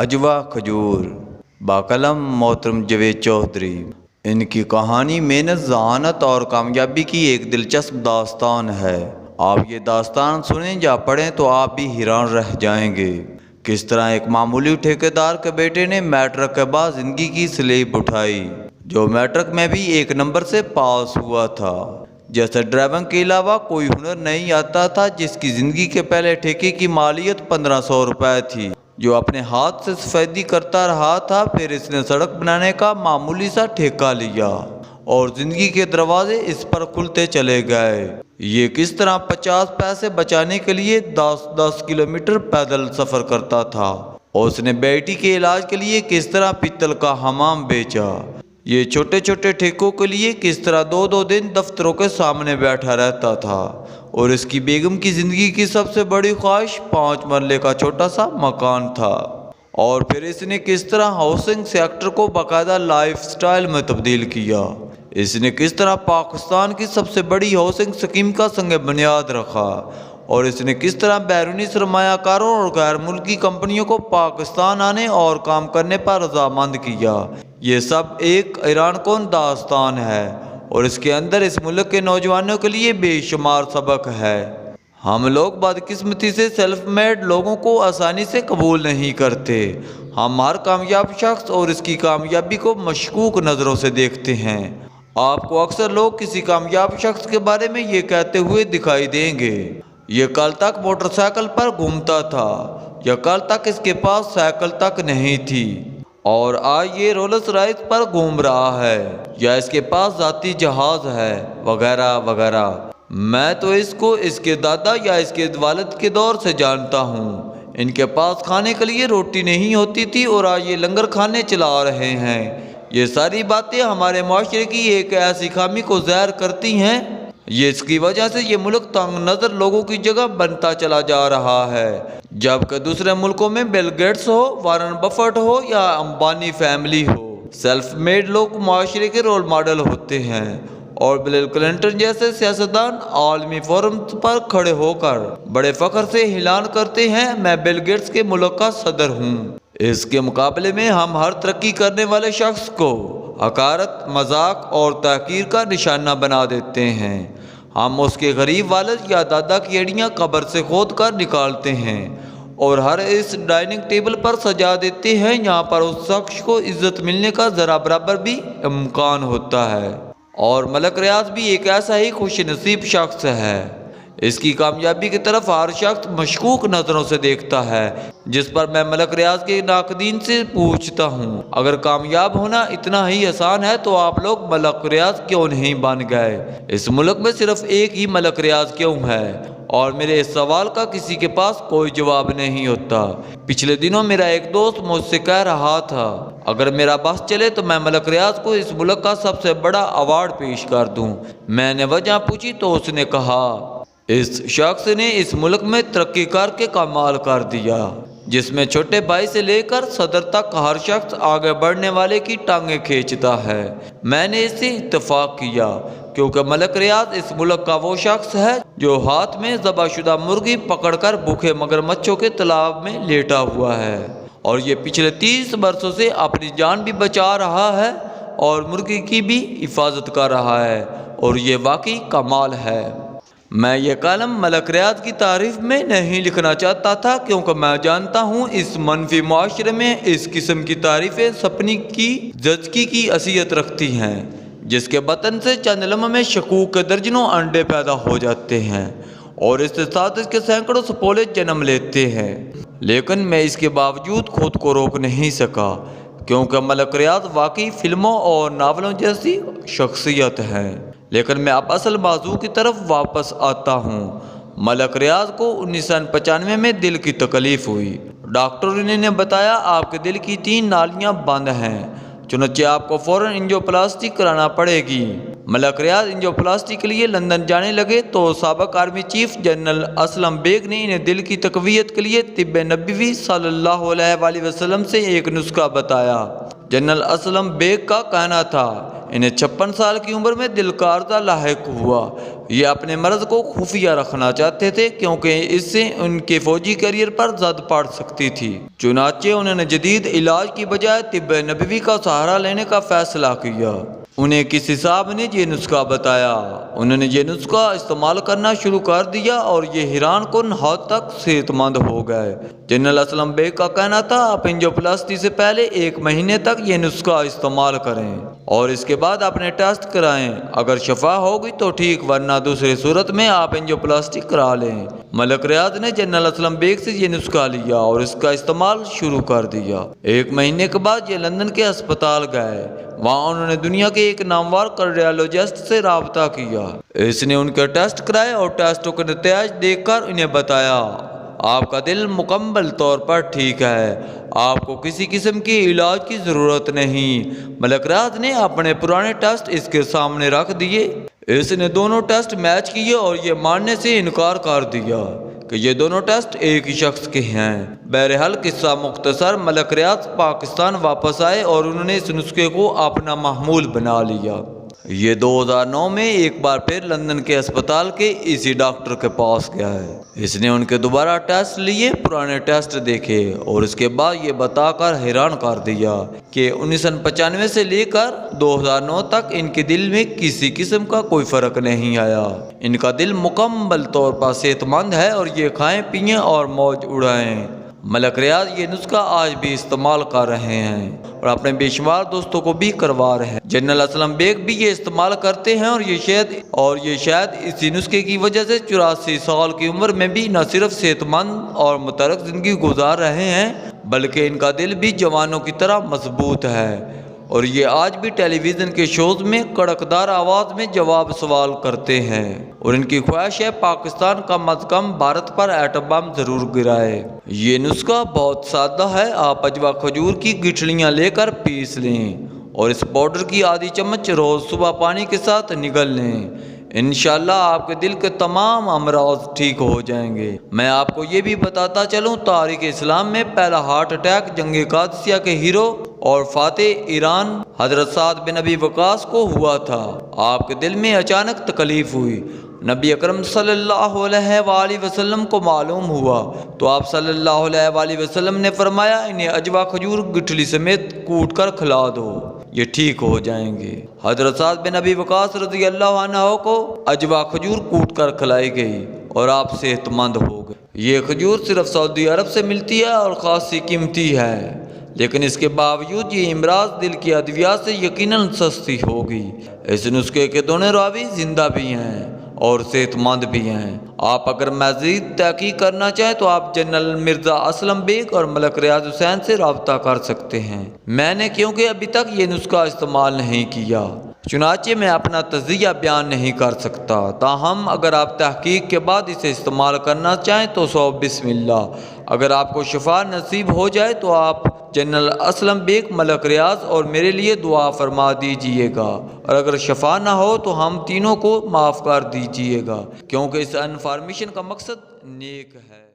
اجوا کھجور باقلم محترم جاوید چودھری۔ ان کی کہانی محنت، ذہانت اور کامیابی کی ایک دلچسپ داستان ہے۔ آپ یہ داستان سنیں یا پڑھیں تو آپ بھی حیران رہ جائیں گے۔ کس طرح ایک معمولی ٹھیکیدار کے بیٹے نے میٹرک کے بعد زندگی کی سلیب اٹھائی، جو میٹرک میں بھی 1 نمبر سے پاس ہوا تھا۔ جیسے ڈرائیونگ کے علاوہ کوئی ہنر نہیں آتا تھا، جس کی زندگی کے پہلے ٹھیکے کی مالیت 1500 روپے تھی، جو اپنے ہاتھ سے سفیدی کرتا رہا تھا۔ پھر اس نے سڑک بنانے کا معمولی سا ٹھیکہ لیا اور زندگی کے دروازے اس پر کھلتے چلے گئے۔ یہ کس طرح 50 پیسے بچانے کے لیے 10 کلومیٹر پیدل سفر کرتا تھا، اور اس نے بیٹی کے علاج کے لیے کس طرح پیتل کا حمام بیچا۔ یہ چھوٹے چھوٹے ٹھیکوں کے لیے کس طرح 2 دن دفتروں کے سامنے بیٹھا رہتا تھا، اور اس کی بیگم کی زندگی کی سب سے بڑی خواہش 5 مرلے کا چھوٹا سا مکان تھا۔ اور پھر اس نے کس طرح ہاؤسنگ سیکٹر کو باقاعدہ لائف سٹائل میں تبدیل کیا۔ اس نے کس طرح پاکستان کی سب سے بڑی ہاؤسنگ اسکیم کا سنگ بنیاد رکھا، اور اس نے کس طرح بیرونی سرمایہ کاروں اور غیر ملکی کمپنیوں کو پاکستان آنے اور کام کرنے پر رضامند کیا۔ یہ سب ایک حیران کن داستان ہے، اور اس کے اندر اس ملک کے نوجوانوں کے لیے بے شمار سبق ہے۔ ہم لوگ بدقسمتی سے سیلف میڈ لوگوں کو آسانی سے قبول نہیں کرتے۔ ہم ہر کامیاب شخص اور اس کی کامیابی کو مشکوک نظروں سے دیکھتے ہیں۔ آپ کو اکثر لوگ کسی کامیاب شخص کے بارے میں یہ کہتے ہوئے دکھائی دیں گے، یہ کل تک موٹر سائیکل پر گھومتا تھا، یا کل تک اس کے پاس سائیکل تک نہیں تھی، اور آج یہ رولس رائس پر گھوم رہا ہے، یا اس کے پاس ذاتی جہاز ہے، وغیرہ وغیرہ۔ میں تو اس کو اس کے دادا یا اس کے والد کے دور سے جانتا ہوں۔ ان کے پاس کھانے کے لیے روٹی نہیں ہوتی تھی، اور آج یہ لنگر کھانے چلا رہے ہیں۔ یہ ساری باتیں ہمارے معاشرے کی ایک ایسی خامی کو ظاہر کرتی ہیں، اس کی وجہ سے یہ ملک تنگ نظر لوگوں کی جگہ بنتا چلا جا رہا ہے، جبکہ دوسرے ملکوں میں بل گیٹس ہو، وارن بفٹ ہو یا امبانی فیملی ہو، سیلف میڈ لوگ معاشرے کے رول ماڈل ہوتے ہیں، اور بل کلنٹن جیسے سیاستدان عالمی فورم پر کھڑے ہو کر بڑے فخر سے اعلان کرتے ہیں، میں بل گیٹس کے ملک کا صدر ہوں۔ اس کے مقابلے میں ہم ہر ترقی کرنے والے شخص کو حقارت، مذاق اور تحقیر کا نشانہ بنا دیتے ہیں۔ ہم اس کے غریب والد یا دادا کی ہڈیاں قبر سے کھود کر نکالتے ہیں، اور ہر اس ڈائننگ ٹیبل پر سجا دیتے ہیں جہاں پر اس شخص کو عزت ملنے کا ذرا برابر بھی امکان ہوتا ہے۔ اور ملک ریاض بھی ایک ایسا ہی خوش نصیب شخص ہے۔ اس کی کامیابی کی طرف ہر شخص مشکوک نظروں سے دیکھتا ہے، جس پر میں ملک ریاض کے ناقدین سے پوچھتا ہوں، اگر کامیاب ہونا اتنا ہی آسان ہے تو آپ لوگ ملک ریاض کیوں نہیں بن گئے؟ اس ملک میں صرف ایک ہی ملک ریاض کیوں ہے؟ اور میرے اس سوال کا کسی کے پاس کوئی جواب نہیں ہوتا۔ پچھلے دنوں میرا ایک دوست مجھ سے کہہ رہا تھا، اگر میرا بس چلے تو میں ملک ریاض کو اس ملک کا سب سے بڑا ایوارڈ پیش کر دوں۔ میں نے وجہ پوچھی تو اس نے کہا، اس شخص نے اس ملک میں ترقی کر کے کمال کر دیا، جس میں چھوٹے بھائی سے لے کر صدر تک ہر شخص آگے بڑھنے والے کی ٹانگیں کھینچتا ہے۔ میں نے اس سے اتفاق کیا، کیونکہ ملک ریاض اس ملک کا وہ شخص ہے جو ہاتھ میں ذبح شدہ مرغی پکڑ کر بھوکے مگرمچھوں کے تالاب میں لیٹا ہوا ہے، اور یہ پچھلے 30 برسوں سے اپنی جان بھی بچا رہا ہے اور مرغی کی بھی حفاظت کر رہا ہے، اور یہ واقعی کمال ہے۔ میں یہ کالم ملک ریاض کی تعریف میں نہیں لکھنا چاہتا تھا، کیونکہ میں جانتا ہوں اس منفی معاشرے میں اس قسم کی تعریفیں سپنی کی زچگی کی حیثیت رکھتی ہیں، جس کے بطن سے چند لمحے میں شکوک کے درجنوں انڈے پیدا ہو جاتے ہیں، اور اس سے سازش کے سینکڑوں سپولے جنم لیتے ہیں۔ لیکن میں اس کے باوجود خود کو روک نہیں سکا، کیونکہ ملک ریاض واقعی فلموں اور ناولوں جیسی شخصیت ہے۔ لیکن میں اب اصل موضوع کی طرف واپس آتا ہوں۔ ملک ریاض کو 1995 میں دل کی تکلیف ہوئی۔ ڈاکٹروں نے بتایا آپ کے دل کی 3 نالیاں بند ہیں، چنانچہ آپ کو فوراً انجیوپلاسٹی کرانا پڑے گی۔ ملک ریاض انجیوپلاسٹی کے لیے لندن جانے لگے تو سابق army chief general Aslam Beg نے انہیں دل کی تقویت کے لیے طب نبوی صلی اللہ علیہ وآلہ وسلم سے ایک نسخہ بتایا، جنرل اسلم بیگ کا کہنا تھا انہیں 56 سال کی عمر میں دل کا عارضہ لاحق ہوا۔ یہ اپنے مرض کو خفیہ رکھنا چاہتے تھے کیونکہ اس سے ان کے فوجی کیریئر پر زد پڑ سکتی تھی۔ چنانچہ انہوں نے جدید علاج کی بجائے طب نبوی کا سہارا لینے کا فیصلہ کیا۔ انہیں کسی صاحب نے یہ نسخہ بتایا، انہوں نے یہ نسخہ استعمال کرنا شروع کر دیا اور یہ حیران کن حد تک صحت مند ہو گئے۔ جنرل اسلم بیگ کا کہنا تھا آپ انجیوپلاسٹی سے پہلے 1 مہینے تک یہ نسخہ استعمال کریں اور اس کے بعد اپنے ٹیسٹ کرائیں، اگر شفا ہوگی تو ٹھیک، ورنہ دوسری صورت میں آپ انجیوپلاسٹی کرا لیں۔ ملک ریاض نے جنرل اسلم بیگ سے یہ نسخہ لیا اور اس کا استعمال شروع کر دیا۔ 1 مہینے کے بعد یہ لندن کے اسپتال گئے، وہاں انہوں نے دنیا کے ایک نامور کارڈیالوجسٹ سے رابطہ کیا۔ اس نے ان کے ٹیسٹ کرائے اور ٹیسٹوں کے نتائج دیکھ کر انہیں بتایا آپ کا دل مکمل طور پر ٹھیک ہے، آپ کو کسی قسم کی علاج کی ضرورت نہیں۔ ملک ریاض نے اپنے پرانے ٹیسٹ اس کے سامنے رکھ دیے۔ اس نے دونوں ٹیسٹ میچ کیے اور یہ ماننے سے انکار کر دیا کہ یہ دونوں ٹیسٹ ایک ہی شخص کے ہیں۔ بہرحال قصہ مختصر، ملک ریاض پاکستان واپس آئے اور انہوں نے اس نسخے کو اپنا معمول بنا لیا۔ یہ 2009 میں ایک بار پھر لندن کے اسپتال کے اسی ڈاکٹر کے پاس گیا ہے۔ اس نے ان کے دوبارہ ٹیسٹ لیے، پرانے ٹیسٹ دیکھے اور اس کے بعد یہ بتا کر حیران کر دیا کہ 1995 سے لے کر 2009 تک ان کے دل میں کسی قسم کا کوئی فرق نہیں آیا۔ ان کا دل مکمل طور پر صحت مند ہے اور یہ کھائیں پیئیں اور موج اڑائیں۔ ملک ریاض یہ نسخہ آج بھی استعمال کر رہے ہیں اور اپنے بے شمار دوستوں کو بھی کروا رہے ہیں۔ جنرل اسلم بیگ بھی یہ استعمال کرتے ہیں اور یہ شاید اسی نسخے کی وجہ سے 84 سال کی عمر میں بھی نہ صرف صحت مند اور متحرک زندگی گزار رہے ہیں بلکہ ان کا دل بھی جوانوں کی طرح مضبوط ہے اور یہ آج بھی ٹیلی ویژن کے شوز میں کڑکدار آواز میں جواب سوال کرتے ہیں اور ان کی خواہش ہے پاکستان کم از کم بھارت پر ایٹم بم ضرور گرائے۔ یہ نسخہ بہت سادہ ہے، آپ اجوا کھجور کی گٹھلیاں لے کر پیس لیں اور اس پاؤڈر کی آدھی چمچ روز صبح پانی کے ساتھ نگل لیں۔ انشاءاللہ آپ کے دل کے تمام امراض ٹھیک ہو جائیں گے۔ میں آپ کو یہ بھی بتاتا چلوں، تاریخ اسلام میں پہلا ہارٹ اٹیک جنگ قادسیہ کے ہیرو اور فاتح ایران حضرت سعد بن ابی وقاص کو ہوا تھا۔ آپ کے دل میں اچانک تکلیف ہوئی، نبی اکرم صلی اللہ علیہ وآلہ وسلم کو معلوم ہوا تو آپ صلی اللہ علیہ وآلہ وسلم نے فرمایا انہیں اجوا کھجور گٹھلی سمیت کوٹ کر کھلا دو، یہ ٹھیک ہو جائیں گے۔ حضرت سعد بن ابی وقاص رضی اللہ عنہ کو اجوا کھجور کوٹ کر کھلائی گئی اور آپ صحت مند ہو گئے۔ یہ کھجور صرف سعودی عرب سے ملتی ہے اور خاصی قیمتی ہے، لیکن اس کے باوجود یہ امراض دل کی ادویات سے یقیناً سستی ہوگی۔ اس نسخے کے دونوں راوی زندہ بھی ہیں اور صحت مند بھی ہیں۔ آپ اگر مزید تحقیق کرنا چاہیں تو آپ جنرل مرزا اسلم بیگ اور ملک ریاض حسین سے رابطہ کر سکتے ہیں۔ میں نے کیونکہ ابھی تک یہ نسخہ استعمال نہیں کیا، چنانچہ میں اپنا تجزیہ بیان نہیں کر سکتا، تاہم اگر آپ تحقیق کے بعد اسے استعمال کرنا چاہیں تو سو بسم اللہ۔ اگر آپ کو شفا نصیب ہو جائے تو آپ جنرل اسلم بیگ، ملک ریاض اور میرے لیے دعا فرما دیجئے گا، اور اگر شفا نہ ہو تو ہم تینوں کو معاف کر دیجئے گا، کیونکہ اس انفارمیشن کا مقصد نیک ہے۔